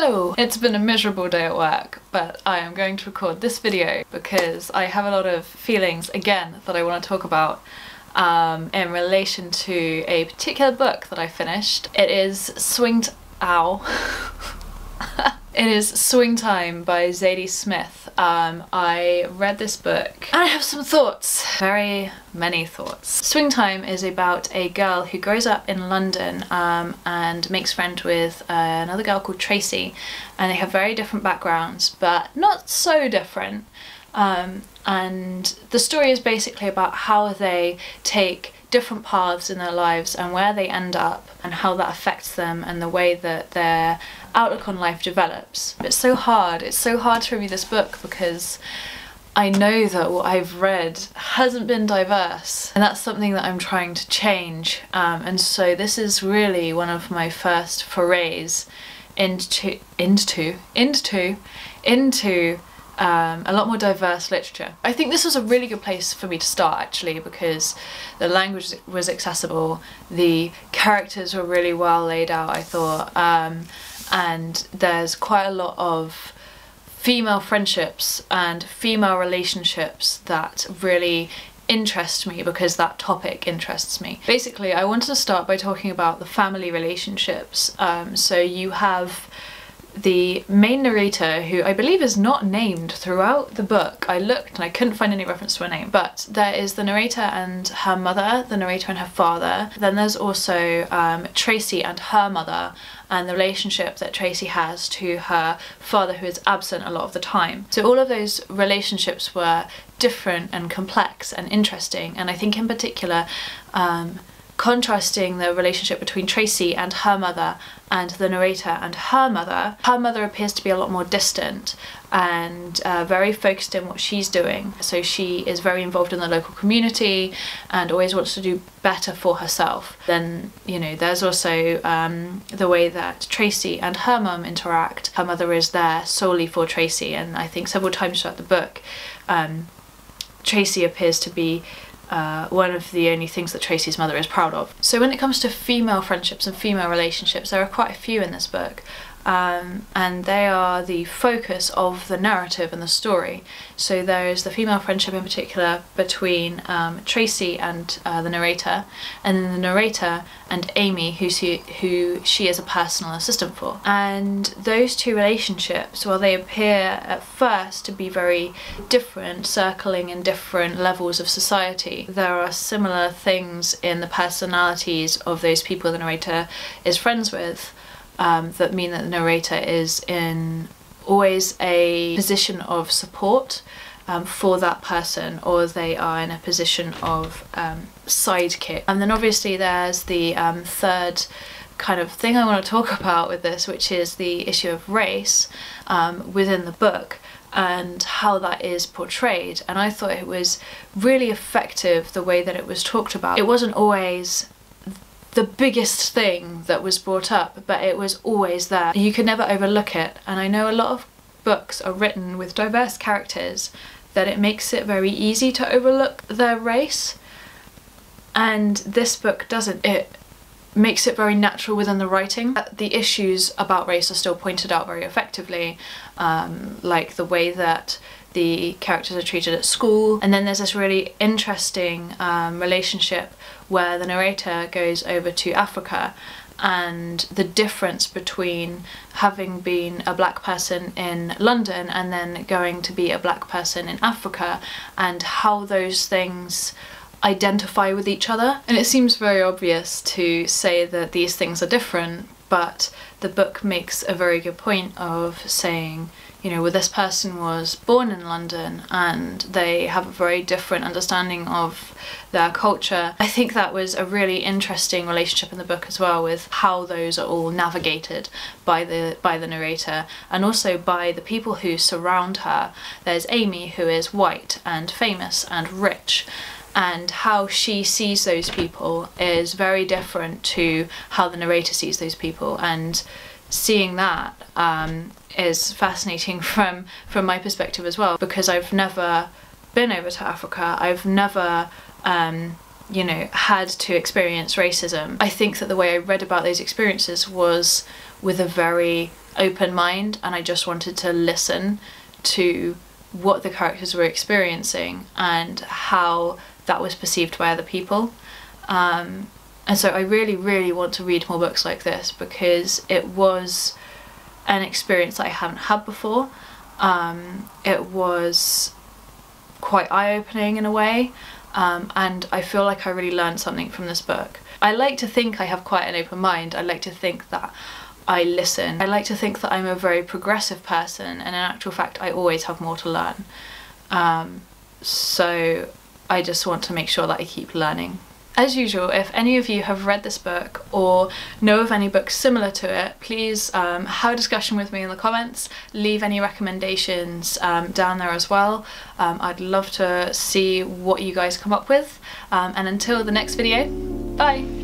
Hello! It's been a miserable day at work, but I am going to record this video because I have a lot of feelings, again, that I want to talk about in relation to a particular book that I finished. It is It is Swing Time by Zadie Smith. I read this book and I have some thoughts. Very many thoughts. Swing Time is about a girl who grows up in London and makes friends with another girl called Tracey, and they have very different backgrounds but not so different. And the story is basically about how they take different paths in their lives and where they end up and how that affects them and the way that their outlook on life develops. It's so hard to read this book because I know that what I've read hasn't been diverse, and that's something that I'm trying to change, and so this is really one of my first forays into a lot more diverse literature. I think this was a really good place for me to start, actually, because the language was accessible, the characters were really well laid out, I thought, and there's quite a lot of female friendships and female relationships that really interest me because that topic interests me. Basically, I wanted to start by talking about the family relationships. So you have the main narrator, who I believe is not named throughout the book. I looked and I couldn't find any reference to her name, but there is the narrator and her mother, the narrator and her father. Then there's also Tracey and her mother, and the relationship that Tracey has to her father, who is absent a lot of the time. So all of those relationships were different and complex and interesting, and I think in particular contrasting the relationship between Tracey and her mother and the narrator and her mother. Her mother appears to be a lot more distant and very focused in what she's doing. So she is very involved in the local community and always wants to do better for herself. Then, you know, there's also the way that Tracey and her mum interact. Her mother is there solely for Tracey, and I think several times throughout the book Tracey appears to be one of the only things that Tracey's mother is proud of. So when it comes to female friendships and female relationships, there are quite a few in this book, and they are the focus of the narrative and the story. So there is the female friendship in particular between Tracey and the narrator, and then the narrator and Amy, who she is a personal assistant for. And those two relationships, while they appear at first to be very different, circling in different levels of society, there are similar things in the personalities of those people the narrator is friends with, that mean that the narrator is in always a position of support for that person, or they are in a position of sidekick. And then obviously there's the third kind of thing I want to talk about with this, which is the issue of race within the book and how that is portrayed. And I thought it was really effective the way that it was talked about. It wasn't always the biggest thing that was brought up, but it was always there. You could never overlook it, and I know a lot of books are written with diverse characters that it makes it very easy to overlook their race, and this book doesn't. It makes it very natural within the writing. The issues about race are still pointed out very effectively, like the way that the characters are treated at school. And then there's this really interesting relationship where the narrator goes over to Africa, and the difference between having been a black person in London and then going to be a black person in Africa, and how those things identify with each other. And it seems very obvious to say that these things are different, but the book makes a very good point of saying, you know, well, this person was born in London and they have a very different understanding of their culture. I think that was a really interesting relationship in the book as well, with how those are all navigated by the narrator and also by the people who surround her. There's Amy, who is white and famous and rich, and how she sees those people is very different to how the narrator sees those people, and seeing that is fascinating from my perspective as well, because I've never been over to Africa. I've never you know, had to experience racism. I think that the way I read about those experiences was with a very open mind, and I just wanted to listen to what the characters were experiencing and how that was perceived by other people. And so I really want to read more books like this, because it was an experience that I haven't had before. It was quite eye-opening in a way, and I feel like I really learned something from this book. I like to think I have quite an open mind. I like to think that I listen. I like to think that I'm a very progressive person, and in actual fact I always have more to learn. So I just want to make sure that I keep learning. As usual, if any of you have read this book or know of any books similar to it, please have a discussion with me in the comments. Leave any recommendations down there as well. I'd love to see what you guys come up with. And until the next video, bye!